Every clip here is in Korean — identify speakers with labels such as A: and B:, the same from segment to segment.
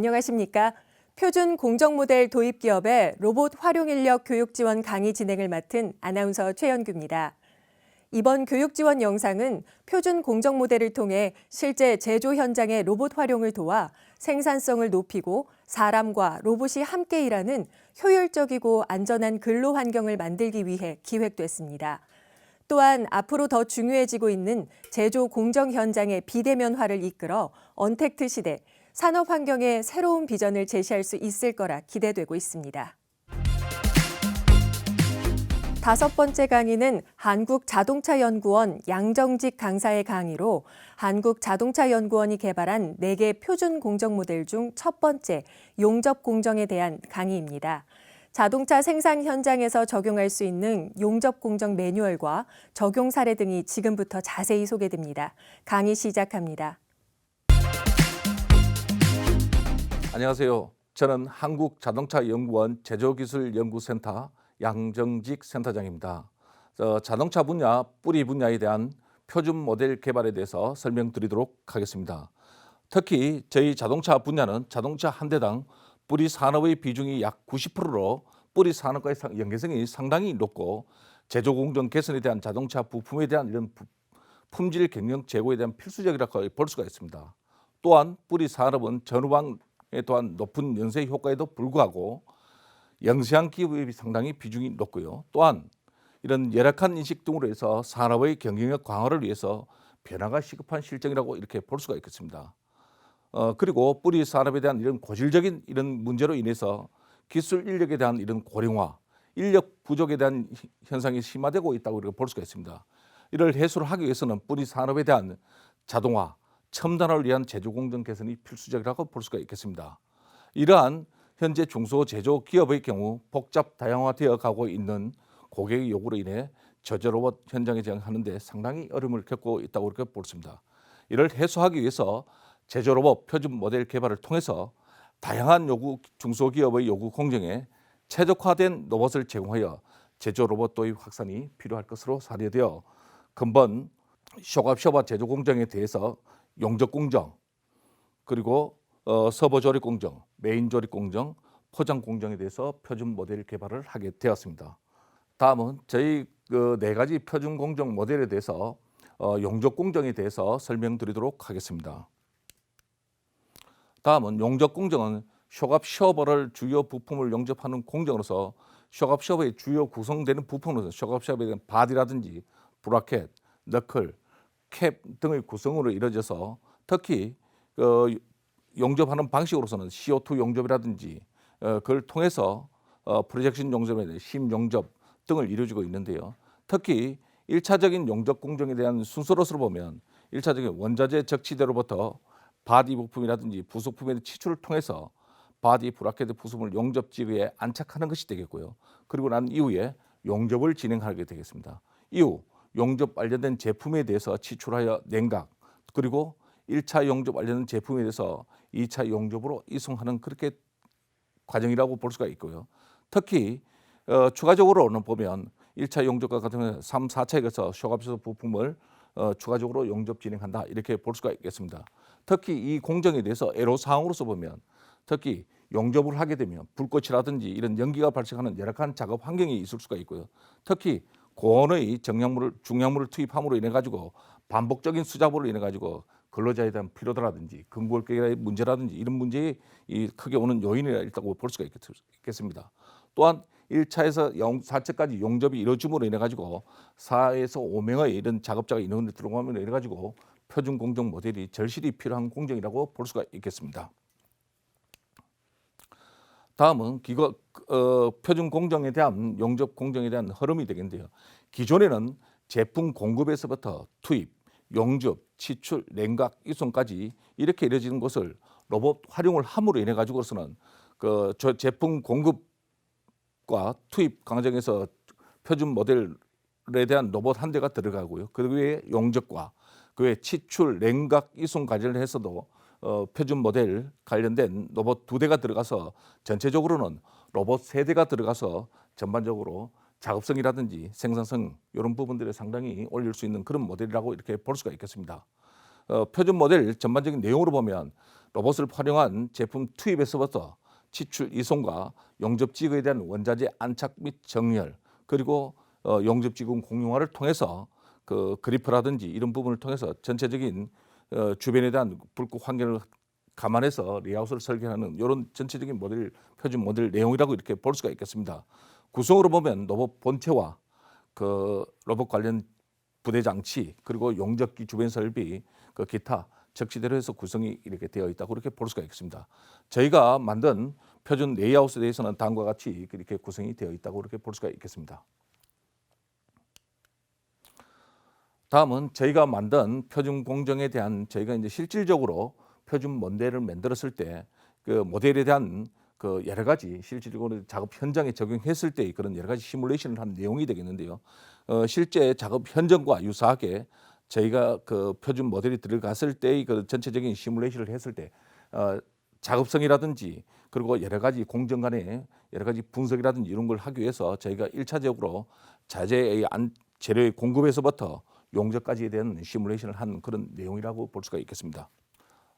A: 안녕하십니까? 표준 공정 모델 도입 기업의 로봇 활용 인력 교육 지원 강의 진행을 맡은 아나운서 최연규입니다. 이번 교육 지원 영상은 표준 공정 모델을 통해 실제 제조 현장의 로봇 활용을 도와 생산성을 높이고 사람과 로봇이 함께 일하는 효율적이고 안전한 근로 환경을 만들기 위해 기획됐습니다. 또한 앞으로 더 중요해지고 있는 제조 공정 현장의 비대면화를 이끌어 언택트 시대, 산업 환경의 새로운 비전을 제시할 수 있을 거라 기대되고 있습니다. 다섯 번째 강의는 한국자동차연구원 양정직 강사의 강의로 한국자동차연구원이 개발한 4개 표준 공정 모델 중 첫 번째 용접 공정에 대한 강의입니다. 자동차 생산 현장에서 적용할 수 있는 용접 공정 매뉴얼과 적용 사례 등이 지금부터 자세히 소개됩니다. 강의 시작합니다.
B: 안녕하세요. 저는 한국자동차연구원 제조기술연구센터 양정직 센터장입니다. 자동차 분야, 뿌리 분야에 대한 표준 모델 개발에 대해서 설명드리도록 하겠습니다. 특히 저희 자동차 분야는 자동차 한 대당 뿌리 산업의 비중이 약 90%로 뿌리 산업과의 연계성이 상당히 높고 제조 공정 개선에 대한 자동차 부품에 대한 이런 품질 경영 제고에 대한 필수적이라고 볼 수가 있습니다. 또한 뿌리 산업은 전후방에 또한 높은 연쇄 효과에도 불구하고 영세한 기업이 상당히 비중이 높고요. 또한 이런 열악한 인식 등으로 해서 산업의 경쟁력 강화를 위해서 변화가 시급한 실정이라고 이렇게 볼 수가 있겠습니다. 그리고 뿌리 산업에 대한 이런 고질적인 이런 문제로 인해서 기술 인력에 대한 이런 고령화, 인력 부족에 대한 현상이 심화되고 있다고 이렇게 볼 수가 있습니다. 이를 해소를 하기 위해서는 뿌리 산업에 대한 자동화, 첨단화를 위한 제조 공정 개선이 필수적이라고 볼 수가 있겠습니다. 이러한 현재 중소제조 기업의 경우 복잡 다양화되어 가고 있는 고객의 요구로 인해 저조 로봇 현장에 적용하는 데 상당히 어려움을 겪고 있다고 이렇게 볼 수 있습니다. 이를 해소하기 위해서 제조 로봇 표준 모델 개발을 통해서 다양한 중소기업의 요구 공정에 최적화된 로봇을 제공하여 제조 로봇 도입 확산이 필요할 것으로 사례되어 근본 쇼갑쇼바 제조 공정에 대해서 용접 공정, 그리고 서버 조립 공정, 메인 조립 공정, 포장 공정에 대해서 표준 모델 개발을 하게 되었습니다. 다음은 저희 4가지 표준 공정 모델에 대해서 용접 공정에 대해서 설명드리도록 하겠습니다. 다음은 용접 공정은 쇼갑 쇼버를 주요 부품을 용접하는 공정으로서 쇼갑 쇼버의 주요 구성되는 부품으로서 쇼갑 쇼버에 대한 바디라든지 브라켓, 너클, 캡 등의 구성으로 이루어져서 특히 용접하는 방식으로서는 CO2 용접이라든지 그걸 통해서 프로젝션 용접에 심 용접 등을 이루어지고 있는데요. 특히 1차적인 용접 공정에 대한 순서로서 보면 1차적인 원자재 적치대로부터 바디 부품이라든지 부속품의 치출을 통해서 바디 브라켓 부품을 용접지에 안착하는 것이 되겠고요. 그리고 난 이후에 용접을 진행하게 되겠습니다. 이후 용접 관련된 제품에 대해서 치출하여 냉각, 그리고 1차 용접 관련된 제품에 대해서 2차 용접으로 이송하는 그렇게 과정이라고 볼 수가 있고요. 특히 추가적으로는 보면 1차 용접과 같은 3, 4차에 걸쳐 쇼갑쇼 부품을 추가적으로 용접 진행한다 이렇게 볼 수가 있겠습니다. 특히 이 공정에 대해서 애로사항으로서 보면 특히 용접을 하게 되면 불꽃이라든지 이런 연기가 발생하는 열악한 작업 환경이 있을 수가 있고요. 특히 고온의 중량물을 투입함으로 인해 가지고 반복적인 수작업으로 인해 가지고 근로자에 대한 피로도라든지 근골격의 문제라든지 이런 문제에 크게 오는 요인이라고 볼 수가 있겠습니다. 또한 1차에서 4차까지 용접이 이루어짐으로 인해 가지고 4에서 5명의 이런 작업자가 인원을 들어가면 인해 가지고 표준 공정 모델이 절실히 필요한 공정이라고 볼 수가 있겠습니다. 다음은 표준 공정에 대한 용접 공정에 대한 흐름이 되겠는데요. 기존에는 제품 공급에서부터 투입, 용접, 치출, 냉각, 이송까지 이렇게 이루어지는 것을 로봇 활용을 함으로 인해 가지고서는 제품 공급과 투입 과정에서 표준 모델에 대한 로봇 한 대가 들어가고요. 그 외에 용접과 그 외에 치출, 냉각, 이송 과정을 해서도 표준 모델 관련된 로봇 2대가 들어가서 전체적으로는 로봇 3대가 들어가서 전반적으로 작업성이라든지 생산성 이런 부분들을 상당히 올릴 수 있는 그런 모델이라고 이렇게 볼 수가 있겠습니다. 표준 모델 전반적인 내용으로 보면 로봇을 활용한 제품 투입에서부터 지출 이송과 용접지구에 대한 원자재 안착 및 정렬, 그리고 용접지구 공용화를 통해서 그 그리프라든지 이런 부분을 통해서 전체적인 주변에 대한 불꽃 환경을 감안해서 레이아웃을 설계하는 이런 전체적인 모델, 표준 모델 내용이라고 이렇게 볼 수가 있겠습니다. 구성으로 보면 로봇 본체와 그 로봇 관련 부대 장치, 그리고 용접기 주변 설비, 그 기타 적시대로 해서 구성이 이렇게 되어 있다고 그렇게 볼 수가 있겠습니다. 저희가 만든 표준 레이아웃에 대해서는 다음과 같이 이렇게 구성이 되어 있다고 그렇게 볼 수가 있겠습니다. 다음은 저희가 만든 표준 공정에 대한 저희가 이제 실질적으로 표준 모델을 만들었을 때 그 모델에 대한 그 여러 가지 실질적으로 작업 현장에 적용했을 때 그런 여러 가지 시뮬레이션을 한 내용이 되겠는데요. 실제 작업 현장과 유사하게 저희가 그 표준 모델이 들어갔을 때의 그 전체적인 시뮬레이션을 했을 때 작업성이라든지 그리고 여러 가지 공정 간의 여러 가지 분석이라든지 이런 걸 하기 위해서 저희가 1차적으로 자재의 재료의 공급에서부터 용접까지에 대한 시뮬레이션을 한 그런 내용이라고 볼 수가 있겠습니다.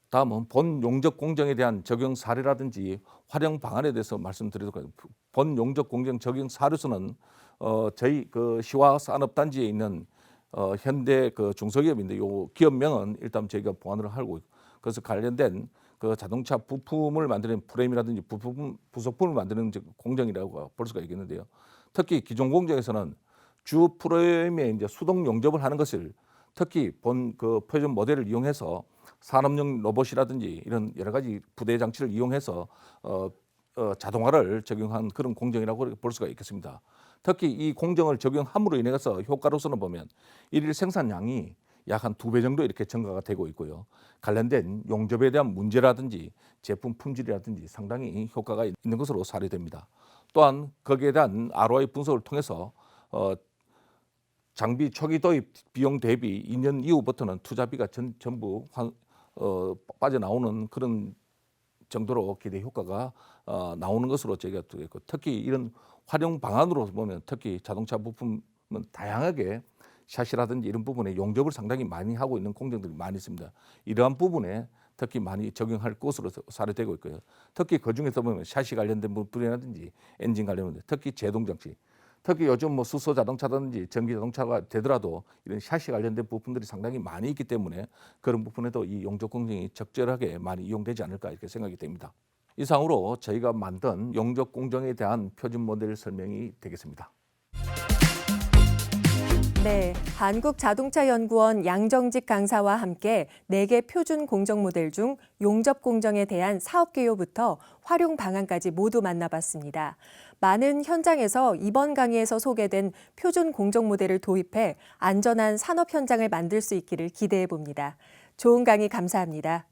B: 다음은 본 용접 공정에 대한 적용 사례라든지 활용 방안에 대해서 말씀드리도록 하겠습니다. 본 용접 공정 적용 사례수는 저희 그 시화 산업단지에 있는 현대 그 중소기업인데 요 기업명은 일단 저희가 보완을 하고 있고, 그래서 관련된 그 자동차 부품을 만드는 프레임이라든지 부속품을 만드는 공정이라고 볼 수가 있겠는데요. 특히 기존 공정에서는 주 프레임에 이제 수동 용접을 하는 것을 특히 본 그 표준 모델을 이용해서 산업용 로봇이라든지 이런 여러 가지 부대 장치를 이용해서 자동화를 적용한 그런 공정이라고 볼 수가 있겠습니다. 특히 이 공정을 적용함으로 인해서 효과로서는 보면 일일 생산량이 약 한 2배 정도 이렇게 증가가 되고 있고요. 관련된 용접에 대한 문제라든지 제품 품질이라든지 상당히 효과가 있는 것으로 사례됩니다. 또한 거기에 대한 ROI 분석을 통해서 장비 초기 도입 비용 대비 2년 이후부터는 투자비가 전부 빠져나오는 그런 정도로 기대 효과가 나오는 것으로 저희가 되고, 특히 이런 활용 방안으로 보면 특히 자동차 부품은 다양하게 샤시라든지 이런 부분에 용접을 상당히 많이 하고 있는 공정들이 많이 있습니다. 이러한 부분에 특히 많이 적용할 것으로 사례되고 있고요. 특히 그중에서 보면 샤시 관련된 부분이라든지 엔진 관련된 특히 제동장치, 특히 요즘 뭐 수소 자동차든지 전기 자동차가 되더라도 이런 샤시 관련된 부품들이 상당히 많이 있기 때문에 그런 부분에도 이 용접 공정이 적절하게 많이 이용되지 않을까 이렇게 생각이 됩니다. 이상으로 저희가 만든 용접 공정에 대한 표준 모델 설명이 되겠습니다.
A: 네, 한국자동차연구원 양정직 강사와 함께 4개 표준 공정 모델 중 용접 공정에 대한 사업 개요부터 활용 방안까지 모두 만나봤습니다. 많은 현장에서 이번 강의에서 소개된 표준 공정 모델을 도입해 안전한 산업 현장을 만들 수 있기를 기대해 봅니다. 좋은 강의 감사합니다.